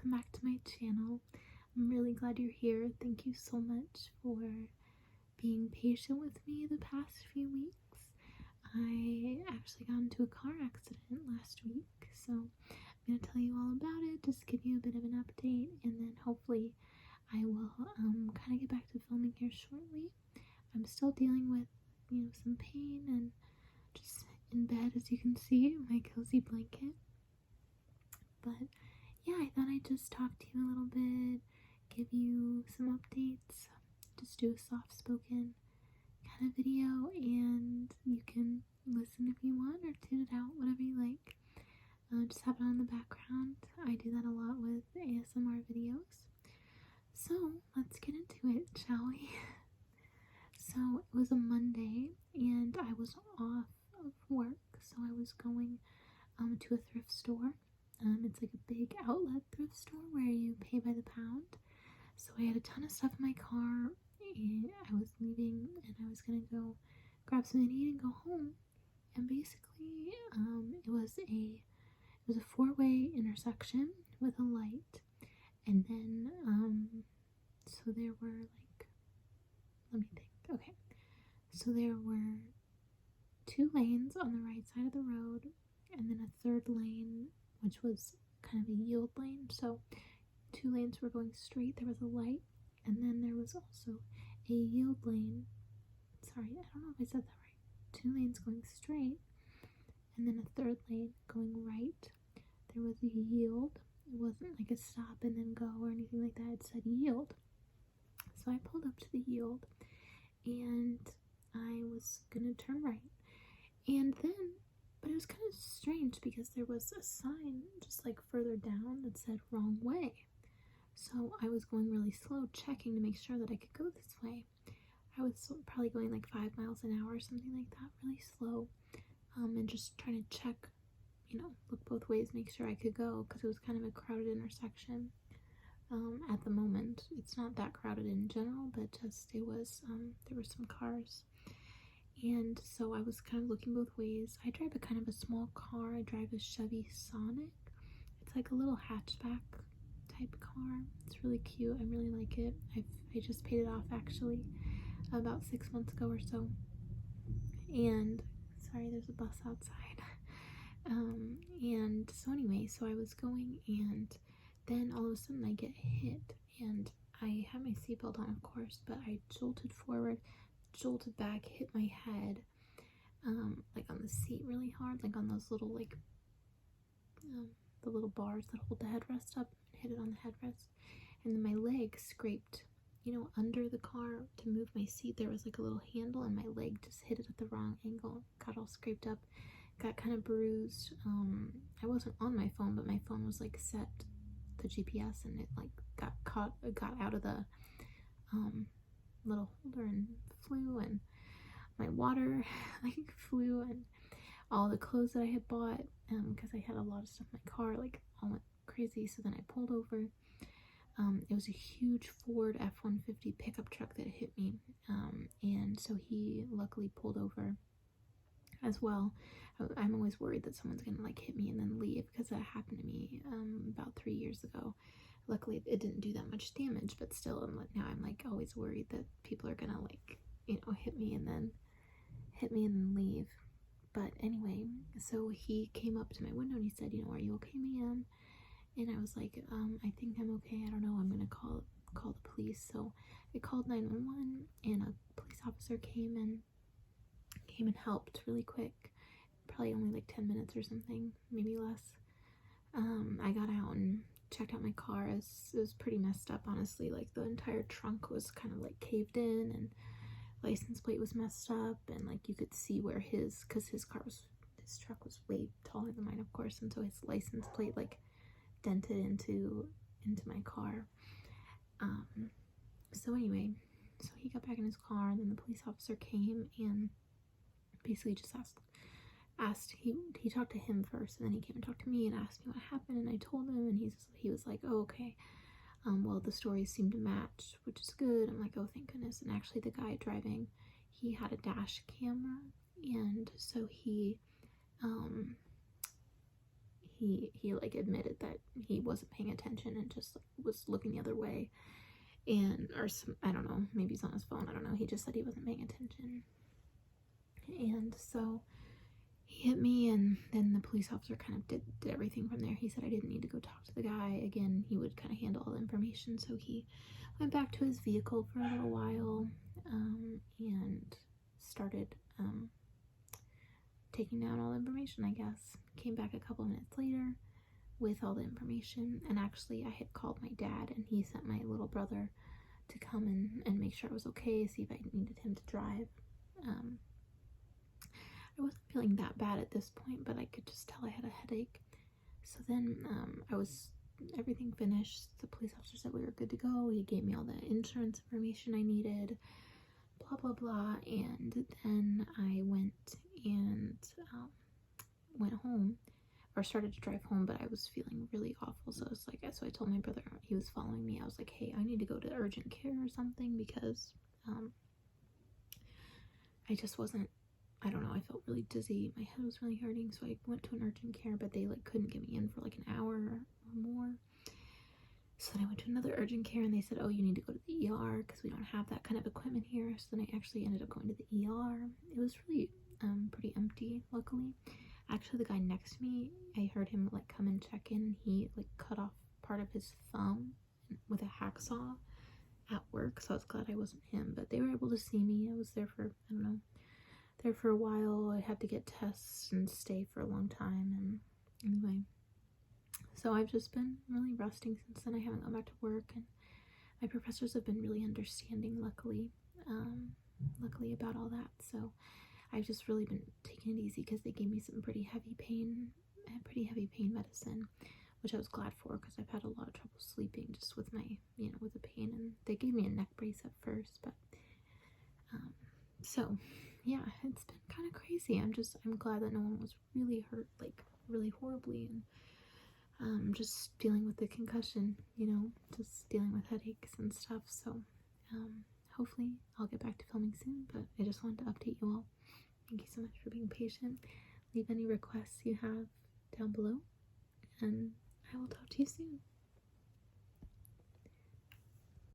welcome back to my channel. I'm really glad you're here. Thank you so much for being patient with me the past few weeks. I actually got into a car accident last week, so I'm going to tell you all about it, just give you a bit of an update, and then hopefully I will kind of get back to filming here shortly. I'm still dealing with, some pain and just in bed, as you can see, my cozy blanket. But yeah, I thought I'd just talk to you a little bit, give you some updates, just do a soft-spoken kind of video, and you can listen if you want or tune it out, whatever you like. Just have it on in the background. I do that a lot with ASMR videos. So let's get into it, shall we? So it was a Monday and I was off of work, so I was going to a thrift store. It's like a big outlet thrift store where you pay by the pound. So I had a ton of stuff in my car, and I was leaving, and I was gonna go grab something to eat and go home. And basically, it was a four-way intersection with a light, and then so there were let me think. Okay, so there were two lanes on the right side of the road, and then a third lane, which was kind of a yield lane. So two lanes were going straight, there was a light, and then there was also a yield lane. Sorry, I don't know if I said that right. Two lanes going straight, and then a third lane going right. There was a yield. It wasn't like a stop and then go or anything like that. It said yield. So I pulled up to the yield, and I was gonna turn right. And then, but it was kind of strange because there was a sign just like further down that said wrong way. So I was going really slow, checking to make sure that I could go this way. I was probably going like 5 miles an hour or something like that, really slow, and just trying to check, look both ways, make sure I could go, because it was kind of a crowded intersection. At the moment, it's not that crowded in general, but just there were some cars. And so I was kind of looking both ways. I drive a kind of a small car. I drive a Chevy Sonic. It's like a little hatchback type car. It's really cute. I really like it. I just paid it off actually about 6 months ago or so. And sorry, there's a bus outside. And so anyway, so I was going, and then all of a sudden I get hit, and I had my seatbelt on, of course, but I jolted forward, jolted back, hit my head, like on the seat really hard, like on those little the little bars that hold the headrest up, hit it on the headrest, and then my leg scraped, under the car to move my seat. There was like a little handle, and my leg just hit it at the wrong angle, got all scraped up, got kind of bruised. I wasn't on my phone, but my phone was like set the GPS, and it like got out of the little holder and flew, and my water like flew, and all the clothes that I had bought, because I had a lot of stuff in my car, like all went crazy. So then I pulled over. It was a huge Ford F-150 pickup truck that hit me, and so he luckily pulled over as well. I'm always worried that someone's gonna like hit me and then leave, because that happened to me about 3 years ago. Luckily it didn't do that much damage, but still, I'm like always worried that people are gonna like hit me and then leave. But anyway, so he came up to my window and he said, "Are you okay, ma'am?" And I was like, "I think I'm okay. I don't know. I'm gonna call the police." So I called 911, and a police officer came and helped really quick. Probably only like 10 minutes or something, maybe less. I got out and checked out my car. It was pretty messed up, honestly. Like the entire trunk was kind of like caved in, and license plate was messed up, and like you could see where his truck was way taller than mine, of course, and so his license plate like dented into my car. So anyway, so he got back in his car, and then the police officer came and basically just asked he talked to him first, and then he came and talked to me and asked me what happened, and I told him, and he was like, "Oh, okay. Well, the stories seem to match, which is good." I'm like, "Oh, thank goodness." And actually the guy driving, he had a dash camera, and so he he like admitted that he wasn't paying attention and just was looking the other way, and or some, I don't know, maybe he's on his phone, I don't know. He just said he wasn't paying attention, and so he hit me, and then the police officer kind of did everything from there. He said I didn't need to go talk to the guy again. He would kind of handle all the information, so he went back to his vehicle for a little while, and started taking down all the information, I guess. Came back a couple minutes later with all the information, and actually I had called my dad, and he sent my little brother to come and make sure I was okay, see if I needed him to drive. I wasn't feeling that bad at this point, but I could just tell I had a headache. So then everything finished. The police officer said we were good to go. He gave me all the insurance information I needed, blah, blah, blah. And then I went home, or started to drive home, but I was feeling really awful. So I was like, so I told my brother, he was following me. I was like, hey, I need to go to urgent care or something, because I just wasn't, I don't know, I felt really dizzy. My head was really hurting, so I went to an urgent care, but they like couldn't get me in for like an hour or more. So then I went to another urgent care, and they said, oh, you need to go to the ER because we don't have that kind of equipment here. So then I actually ended up going to the ER. It was really pretty empty, luckily. Actually, the guy next to me, I heard him like come and check in. He like cut off part of his thumb with a hacksaw at work, so I was glad I wasn't him. But they were able to see me. I was there for, I don't know, there for a while. I had to get tests and stay for a long time, and anyway, so I've just been really resting since then. I haven't gone back to work, and my professors have been really understanding, luckily about all that. So I've just really been taking it easy because they gave me some pretty heavy pain medicine, which I was glad for because I've had a lot of trouble sleeping just with my, with the pain. And they gave me a neck brace at first, but so yeah, it's been kind of crazy. I'm glad that no one was really hurt, like really horribly, and just dealing with the concussion, just dealing with headaches and stuff. So hopefully I'll get back to filming soon, but I just wanted to update you all. Thank you so much for being patient. Leave any requests you have down below, and I will talk to you soon.